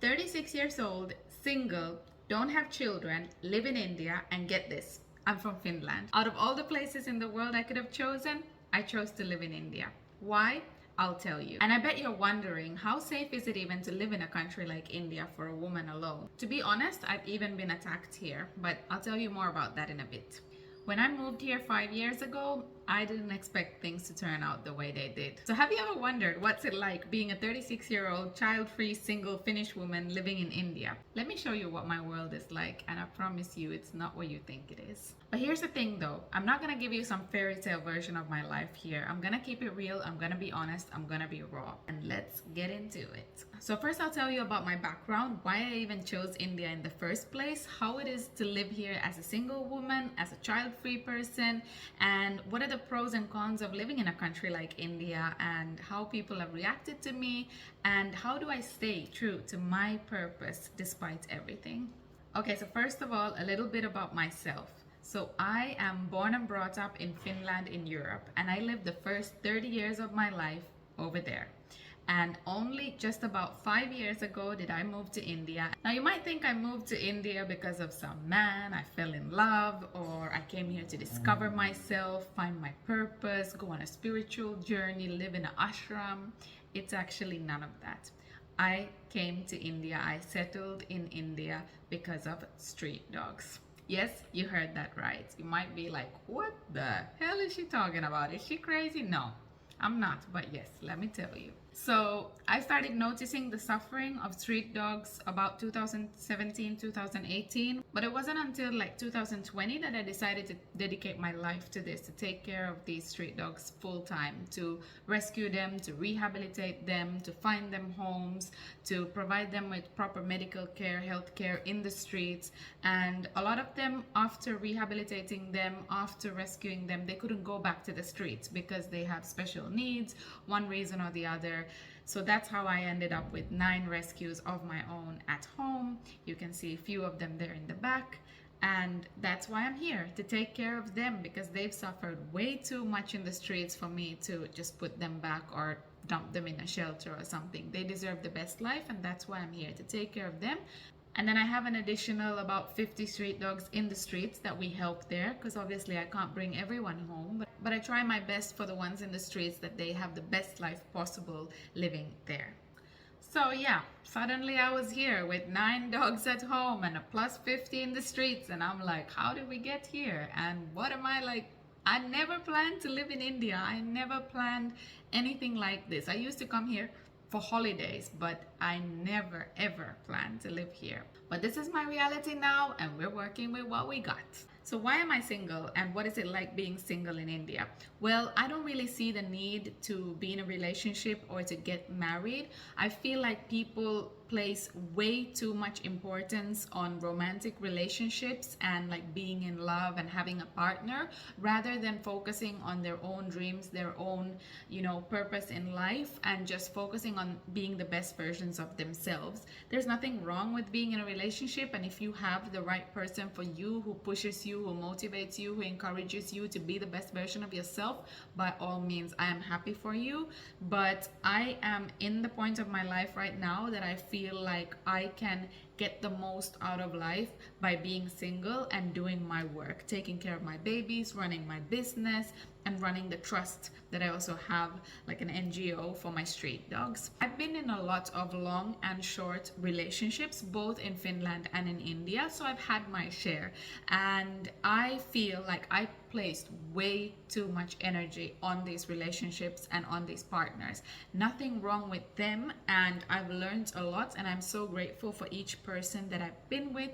36 years old, single, don't have children, live in India, and get this, I'm from Finland. Out of all the places in the world I could have chosen, I chose to live in India. Why? I'll tell you. And I bet you're wondering, how safe is it even to live in a country like India for a woman alone? To be honest, I've even been attacked here, but I'll tell you more about that in a bit. When I moved here 5 years ago, I didn't expect things to turn out the way they did. So have you ever wondered what's it like being a 36-year-old, child-free, single Finnish woman living in India? Let me show you what my world is like, and I promise you it's not what you think it is. But here's the thing though, I'm not gonna give you some fairy tale version of my life here. I'm gonna keep it real, I'm gonna be honest, I'm gonna be raw. And let's get into it. So first I'll tell you about my background, why I even chose India in the first place, how it is to live here as a single woman, as a child-free person, and what are the pros and cons of living in a country like India, and how people have reacted to me, and how do I stay true to my purpose despite everything. Okay, so first of all, a little bit about myself. So I am born and brought up in Finland in Europe, and I lived the first 30 years of my life over there. And only just about 5 years ago did I move to India. Now you might think I moved to India because of some man, I fell in love, or I came here to discover myself, find my purpose, go on a spiritual journey, live in an ashram. It's actually none of that. I came to India, I settled in India because of street dogs. Yes, you heard that right. You might be like, what the hell is she talking about? Is she crazy? No, I'm not, but yes, let me tell you. So I started noticing the suffering of street dogs about 2017, 2018, but it wasn't until like 2020 that I decided to dedicate my life to this, to take care of these street dogs full time, to rescue them, to rehabilitate them, to find them homes, to provide them with proper medical care, health care in the streets. And a lot of them, after rehabilitating them, after rescuing them, they couldn't go back to the streets because they have special needs, one reason or the other. So that's how I ended up with 9 rescues of my own at home. You can see a few of them there in the back. And that's why I'm here, to take care of them, because they've suffered way too much in the streets for me to just put them back or dump them in a shelter or something. They deserve the best life, and that's why I'm here, to take care of them. And then I have an additional about 50 street dogs in the streets that we help there, because obviously I can't bring everyone home, but I try my best for the ones in the streets that they have the best life possible living there. So yeah, suddenly I was here with 9 dogs at home and a plus 50 in the streets, and I'm like, how did we get here? And what am I like? I never planned to live in India. I never planned anything like this. I used to come here for holidays, but I never ever planned to live here. But this is my reality now, and we're working with what we got. So why am I single, and what is it like being single in India? Well, I don't really see the need to be in a relationship or to get married. I feel like people place way too much importance on romantic relationships and like being in love and having a partner, rather than focusing on their own dreams, their own, purpose in life, and just focusing on being the best versions of themselves. There's nothing wrong with being in a relationship, and if you have the right person for you, who pushes you, who motivates you, who encourages you to be the best version of yourself, by all means, I am happy for you. But I am in the point of my life right now that I feel like I can get the most out of life by being single and doing my work, taking care of my babies, running my business, and running the trust that I also have, like an NGO for my street dogs. I've been in a lot of long and short relationships, both in Finland and in India, so I've had my share, and I feel like I placed way too much energy on these relationships and on these partners. Nothing wrong with them, and I've learned a lot, and I'm so grateful for each person that I've been with,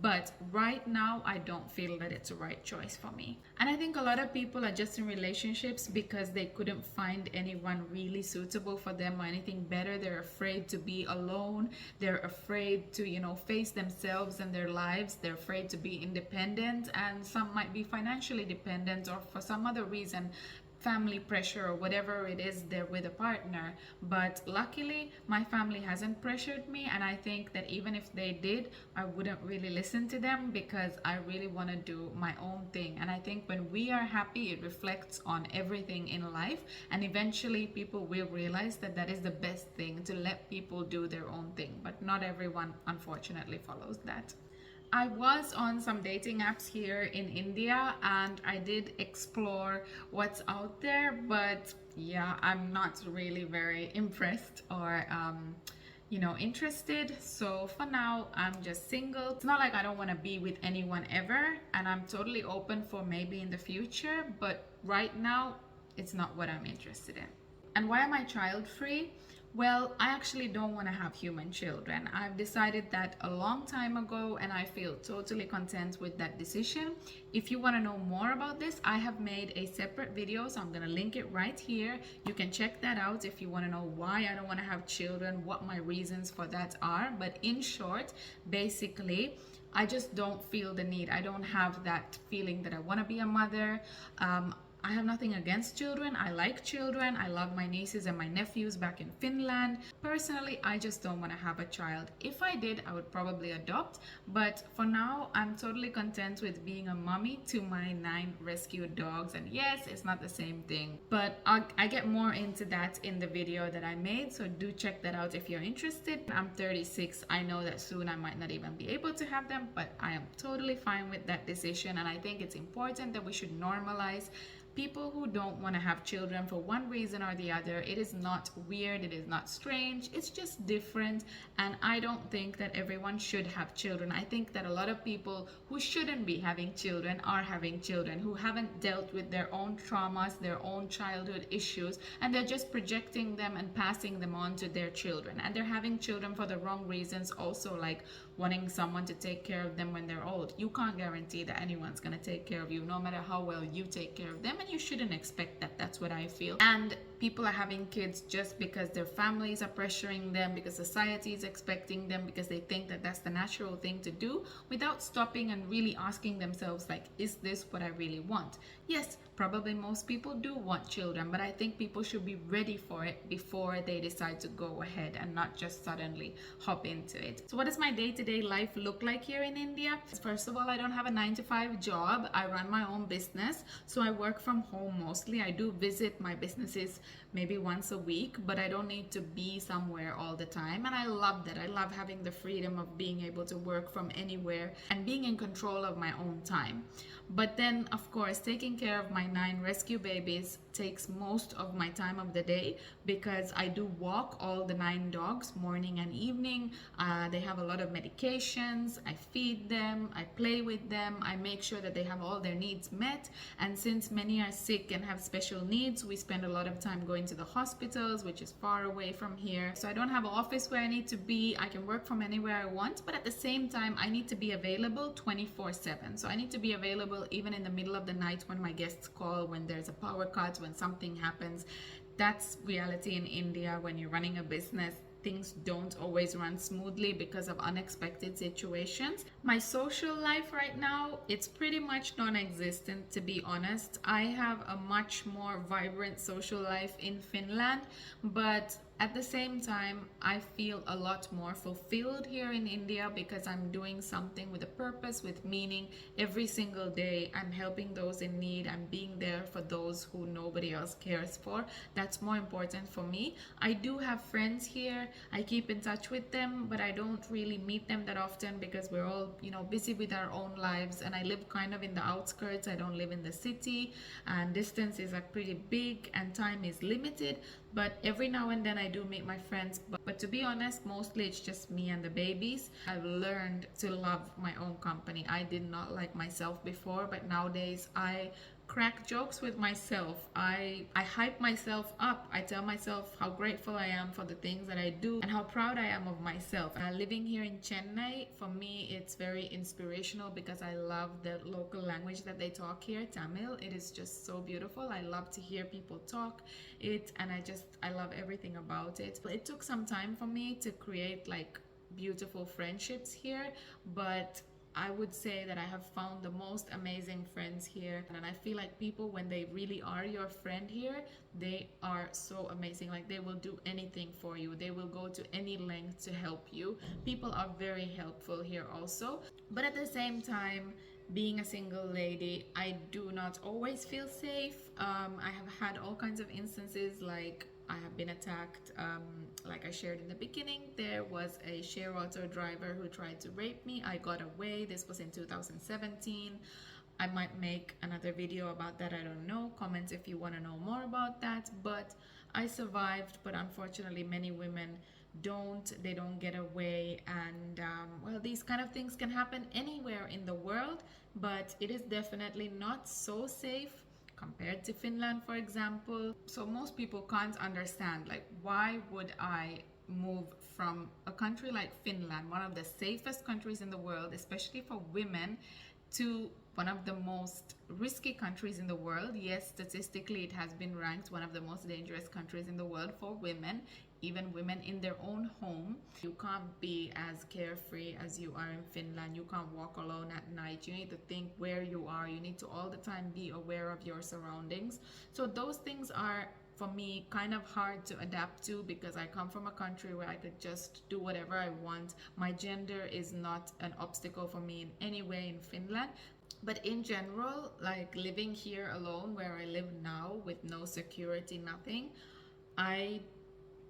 but right now I don't feel that it's the right choice for me. And I think a lot of people are just in relationships because they couldn't find anyone really suitable for them or anything better. They're afraid to be alone, they're afraid to face themselves and their lives, they're afraid to be independent, and some might be financially dependent or for some other reason family pressure or whatever it is they're with a partner. But luckily my family hasn't pressured me, and I think that even if they did, I wouldn't really listen to them because I really want to do my own thing. And I think when we are happy, it reflects on everything in life, and eventually people will realize that that is the best thing, to let people do their own thing. But not everyone unfortunately follows that. I was on some dating apps here in India and I did explore what's out there, but yeah, I'm not really very impressed or interested. So for now, I'm just single. It's not like I don't want to be with anyone ever, and I'm totally open for maybe in the future, but right now, it's not what I'm interested in. And why am I child free? Well, I actually don't want to have human children. I've decided that a long time ago, and I feel totally content with that decision. If you want to know more about this, I have made a separate video, so I'm going to link it right here. You can check that out if you want to know why I don't want to have children, what my reasons for that are. But in short, basically, I just don't feel the need. I don't have that feeling that I want to be a mother. I have nothing against children. I like children. I love my nieces and my nephews back in Finland. Personally, I just don't want to have a child. If I did, I would probably adopt. But for now, I'm totally content with being a mommy to my 9 rescued dogs. And yes, it's not the same thing, but I get more into that in the video that I made. So do check that out if you're interested. I'm 36. I know that soon I might not even be able to have them, but I am totally fine with that decision. And I think it's important that we should normalize people who don't want to have children for one reason or the other. It is not weird, it is not strange, it's just different. And I don't think that everyone should have children. I think that a lot of people who shouldn't be having children are having children, who haven't dealt with their own traumas, their own childhood issues, and they're just projecting them and passing them on to their children. And they're having children for the wrong reasons also, like wanting someone to take care of them when they're old. You can't guarantee that anyone's going to take care of you, no matter how well you take care of them, and you shouldn't expect that. That's what I feel. And people are having kids just because their families are pressuring them, because society is expecting them, because they think that that's the natural thing to do, without stopping and really asking themselves, like, is this what I really want? Yes, probably most people do want children, but I think people should be ready for it before they decide to go ahead and not just suddenly hop into it. So what does my day-to-day life look like here in India? First of all, I don't have a 9-to-5 job. I run my own business, so I work from home mostly. I do visit my businesses maybe once a week, but I don't need to be somewhere all the time, and I love that. I love having the freedom of being able to work from anywhere and being in control of my own time. But then, of course, taking care of my 9 rescue babies takes most of my time of the day, because I do walk all the 9 dogs morning and evening. They have a lot of medications. I feed them, I play with them, I make sure that they have all their needs met. And since many are sick and have special needs, we spend a lot of time going to the hospitals, which is far away from here. So I don't have an office where I need to be. I can work from anywhere I want, but at the same time, I need to be available 24/7. So I need to be available even in the middle of the night when my guests call, when there's a power cut, when something happens. That's reality in India. When you're running a business, things don't always run smoothly because of unexpected situations. My social life right now, it's pretty much non-existent, to be honest. I have a much more vibrant social life in Finland, but at the same time, I feel a lot more fulfilled here in India because I'm doing something with a purpose, with meaning. Every single day, I'm helping those in need. I'm being there for those who nobody else cares for. That's more important for me. I do have friends here. I keep in touch with them, but I don't really meet them that often because we're all, busy with our own lives. And I live kind of in the outskirts. I don't live in the city, and distances are pretty big and time is limited. But every now and then I do meet my friends. But to be honest, mostly it's just me and the babies. I've learned to love my own company. I did not like myself before, but nowadays I crack jokes with myself. I hype myself up. I tell myself how grateful I am for the things that I do and how proud I am of myself. Living here in Chennai, for me, it's very inspirational because I love the local language that they talk here, Tamil. It is just so beautiful. I love to hear people talk it, and I love everything about it. It took some time for me to create like beautiful friendships here, but I would say that I have found the most amazing friends here, and I feel like people, when they really are your friend here, they are so amazing. Like, they will do anything for you, they will go to any length to help you. People are very helpful here also. But at the same time, being a single lady, I do not always feel safe. I have had all kinds of instances, like I have been attacked. Like I shared in the beginning, there was a share auto driver who tried to rape me. I got away. This was in 2017. I might make another video about that, I don't know. Comment if you want to know more about that. But I survived, but unfortunately many women they don't get away. And well, these kind of things can happen anywhere in the world, but it is definitely not so safe compared to Finland, for example. So most people can't understand, like, why would I move from a country like Finland, one of the safest countries in the world, especially for women, to one of the most risky countries in the world. Yes, statistically it has been ranked one of the most dangerous countries in the world for women, even women in their own home. You can't be as carefree as you are in Finland. You can't walk alone at night. You need to think where you are. You need to all the time be aware of your surroundings. So those things are, for me, kind of hard to adapt to, because I come from a country where I could just do whatever I want. My gender is not an obstacle for me in any way in Finland. But in general, like living here alone where I live now with no security, nothing, I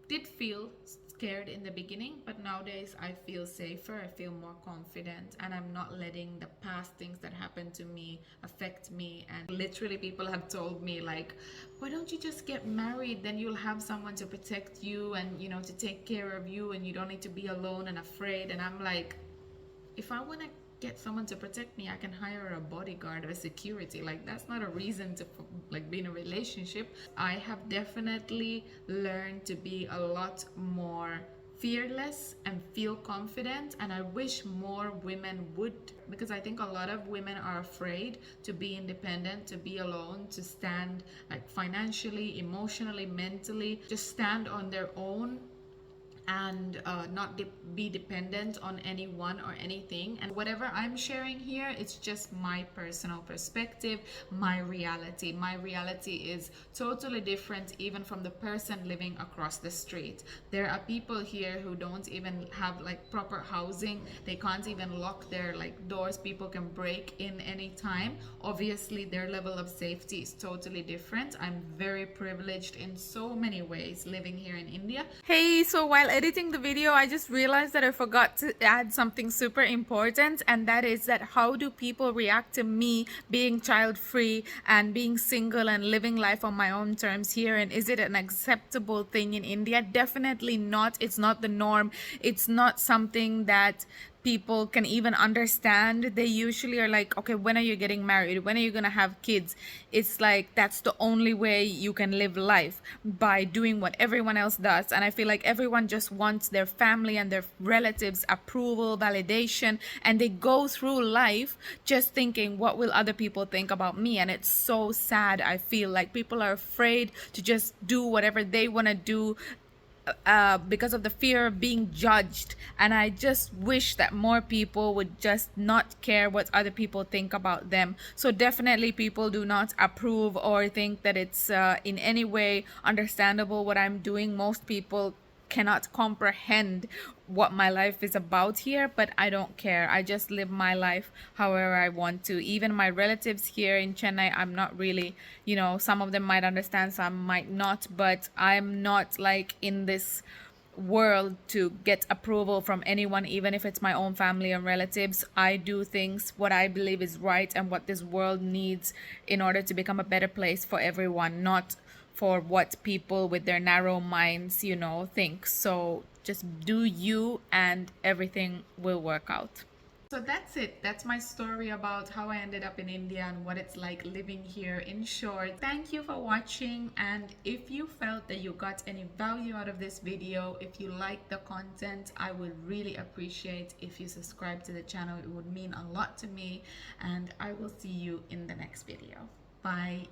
did feel scared in the beginning, but nowadays I feel safer, I feel more confident, and I'm not letting the past things that happened to me affect me. And literally people have told me, like, why don't you just get married, then you'll have someone to protect you and, you know, to take care of you, and you don't need to be alone and afraid. And I'm like, if I want to get someone to protect me, I can hire a bodyguard or security. Like, that's not a reason to like be in a relationship. I have definitely learned to be a lot more fearless and feel confident, and I wish more women would, because I think a lot of women are afraid to be independent, to be alone, to stand, like, financially, emotionally, mentally, just stand on their own, and not be dependent on anyone or anything. And whatever I'm sharing here, it's just my personal perspective, my reality. My reality is totally different even from the person living across the street. There are people here who don't even have like proper housing. They can't even lock their like doors. People can break in anytime. Obviously their level of safety is totally different. I'm very privileged in so many ways living here in India. Hey, so while editing the video, I just realized that I forgot to add something super important, and that is that how do people react to me being child free and being single and living life on my own terms here, and is it an acceptable thing in India? Definitely not. It's not the norm. It's not something that people can even understand. They usually are like, okay, when are you getting married? When are you gonna have kids? It's like that's the only way you can live life, by doing what everyone else does. And I feel like everyone just wants their family and their relatives approval, validation, and they go through life just thinking, what will other people think about me? And it's so sad. I feel like people are afraid to just do whatever they want to do because of the fear of being judged. And I just wish that more people would just not care what other people think about them. So definitely people do not approve or think that it's in any way understandable what I'm doing. Most people cannot comprehend what my life is about here, but I don't care. I just live my life however I want to. Even my relatives here in Chennai, I'm not really, you know, some of them might understand, some might not, but I'm not like in this world to get approval from anyone, even if it's my own family and relatives. I do things what I believe is right and what this world needs in order to become a better place for everyone, not for what people with their narrow minds, you know, think. So just do you and everything will work out. So that's it. That's my story about how I ended up in India and what it's like living here, in short. Thank you for watching, and if you felt that you got any value out of this video, if you like the content, I would really appreciate if you subscribe to the channel. It would mean a lot to me, and I will see you in the next video. Bye.